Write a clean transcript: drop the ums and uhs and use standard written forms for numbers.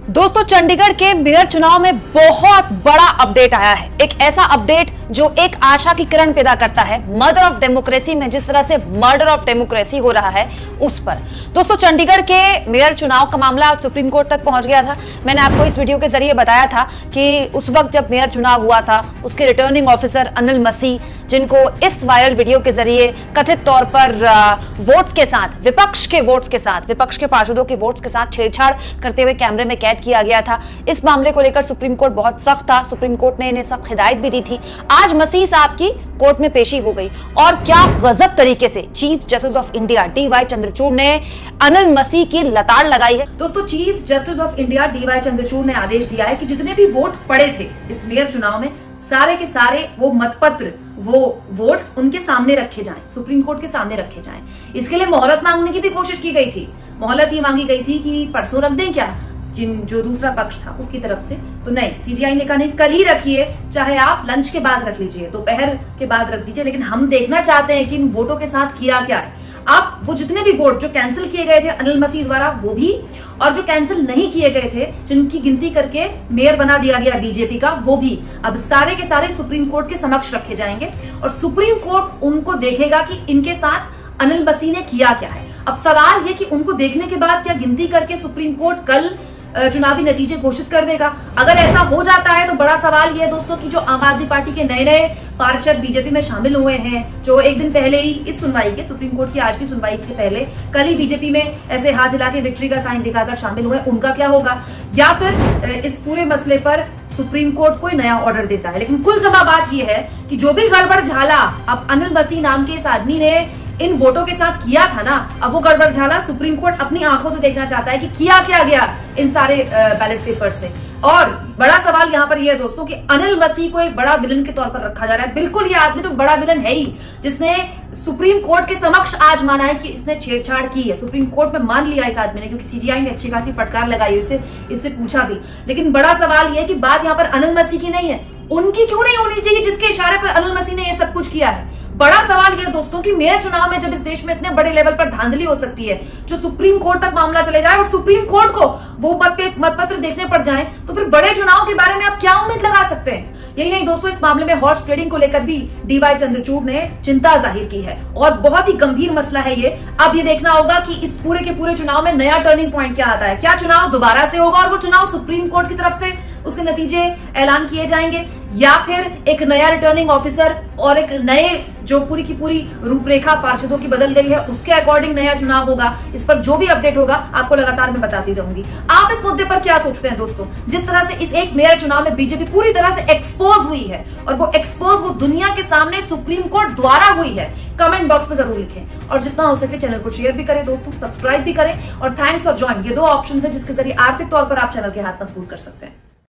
दोस्तों, चंडीगढ़ के मेयर चुनाव में बहुत बड़ा अपडेट आया है। एक ऐसा अपडेट जो एक आशा की किरण पैदा करता है। मदर ऑफ डेमोक्रेसी में जिस तरह से मर्डर ऑफ डेमोक्रेसी हो रहा है उस पर। दोस्तों, चंडीगढ़ के मेयर चुनाव का मामला सुप्रीम कोर्ट तक पहुंच गया था। मैंने आपको इस वीडियो के जरिए बताया था कि उस वक्त जब मेयर चुनाव हुआ था, उसके रिटर्निंग ऑफिसर अनिल मसीह, जिनको इस वायरल वीडियो के जरिए कथित तौर पर वोट्स के साथ, विपक्ष के वोट्स के साथ, विपक्ष के पार्षदों के वोट्स के साथ छेड़छाड़ करते हुए कैमरे में कैद किया गया था। इस मामले को लेकर सुप्रीम कोर्ट बहुत सख्त था। सुप्रीम कोर्ट ने इन्हें सख्त हिदायत भी दी थी। आज मसीह साहब की कोर्ट में पेशी हो गई और क्या गजब तरीके से chief justice of India DY Chandrachud ने अनिल मसीह की लताड़ लगाई है। दोस्तों, chief justice of India DY Chandrachud ने आदेश दिया है कि जितने भी वोट पड़े थे इस मेयर चुनाव में, सारे के सारे वो मतपत्र, वो वोट्स उनके सामने रखे जाएं, सुप्रीम कोर्ट के सामने रखे जाएं। इसके लिए मोहलत मांगने की भी कोशिश की गई थी। मोहलत ये मांगी गई थी कि परसों रख दें क्या, जो दूसरा पक्ष था उसकी तरफ से, तो नहीं, CJI ने कहा नहीं, कल ही रखिए, चाहे आप लंच के बाद रख लीजिए, दोपहर के बाद रख दीजिए, लेकिन हम देखना चाहते हैं कि इन वोटों के साथ किया क्या है। आप वो जितने भी वोट जो कैंसिल किए गए थे अनिल मसीह द्वारा, वो भी, और जो कैंसिल नहीं किए गए थे, जिनकी गिनती करके मेयर बना दिया गया BJP का, वो भी अब सारे के सारे सुप्रीम कोर्ट के समक्ष रखे जाएंगे और सुप्रीम कोर्ट उनको देखेगा कि इनके साथ अनिल मसीह ने किया क्या है। अब सवाल ये कि उनको देखने के बाद क्या गिनती करके सुप्रीम कोर्ट कल चुनावी नतीजे घोषित कर देगा? अगर ऐसा हो जाता है तो बड़ा सवाल यह है दोस्तों कि जो आम आदमी पार्टी के नए नए पार्षद BJP में शामिल हुए हैं, जो एक दिन पहले ही इस सुनवाई के, सुप्रीम कोर्ट की आज की सुनवाई से पहले कल ही BJP में ऐसे हाथ हिला के विक्ट्री का साइन दिखाकर शामिल हुए, उनका क्या होगा? या फिर इस पूरे मसले पर सुप्रीम कोर्ट कोई नया ऑर्डर देता है। लेकिन कुल जमा बात यह है कि जो भी गड़बड़ झाला अब अनिल मसीह नाम के इस आदमी ने इन वोटों के साथ किया था ना, अब वो गड़बड़ झाला सुप्रीम कोर्ट अपनी आंखों से देखना चाहता है कि किया क्या गया इन सारे बैलेट पेपर से। और बड़ा सवाल यहाँ पर यह है दोस्तों कि अनिल मसीह को एक बड़ा विलन के तौर पर रखा जा रहा है। बिल्कुल, ये आदमी तो बड़ा विलन है ही, जिसने सुप्रीम कोर्ट के समक्ष आज माना है कि इसने छेड़छाड़ की है। सुप्रीम कोर्ट में मान लिया इस आदमी ने, क्योंकि CJI ने अच्छी खासी फटकार लगाई, इससे पूछा भी। लेकिन बड़ा सवाल यह है कि बात यहाँ पर अनिल मसीह की नहीं है, उनकी क्यों नहीं होनी चाहिए जिसके इशारे पर अनिल मसीह ने यह सब कुछ किया है। बड़ा सवाल यह दोस्तों कि मेयर चुनाव में जब इस देश में इतने बड़े लेवल पर धांधली हो सकती है, जो सुप्रीम कोर्ट तक मामला चले जाए और सुप्रीम कोर्ट को वो मतपत्र देखने पड़ जाए, तो फिर बड़े चुनाव के बारे में आप क्या उम्मीद लगा सकते हैं? यही नहीं दोस्तों, इस मामले में हॉर्स ट्रेडिंग को लेकर भी DY चंद्रचूड़ ने चिंता जाहिर की है और बहुत ही गंभीर मसला है ये। अब ये देखना होगा कि इस पूरे के पूरे चुनाव में नया टर्निंग पॉइंट क्या आता है। क्या चुनाव दोबारा से होगा और वो चुनाव सुप्रीम कोर्ट की तरफ से उसके नतीजे ऐलान किए जाएंगे, या फिर एक नया रिटर्निंग ऑफिसर और एक नए, जो पूरी की पूरी रूपरेखा पार्षदों की बदल गई है, उसके अकॉर्डिंग नया चुनाव होगा? इस पर जो भी अपडेट होगा आपको लगातार मैं बताती रहूंगी। आप इस मुद्दे पर क्या सोचते हैं दोस्तों? जिस तरह से इस एक मेयर चुनाव में BJP पूरी तरह से एक्सपोज हुई है, और वो एक्सपोज वो दुनिया के सामने सुप्रीम कोर्ट द्वारा हुई है, कमेंट बॉक्स में जरूर लिखें और जितना हो सके चैनल को शेयर भी करें दोस्तों, सब्सक्राइब भी करें, और थैंक्स फॉर ज्वाइन, ये 2 ऑप्शन है जिसके जरिए आर्थिक तौर पर आप चैनल के हाथ मजबूत कर सकते हैं।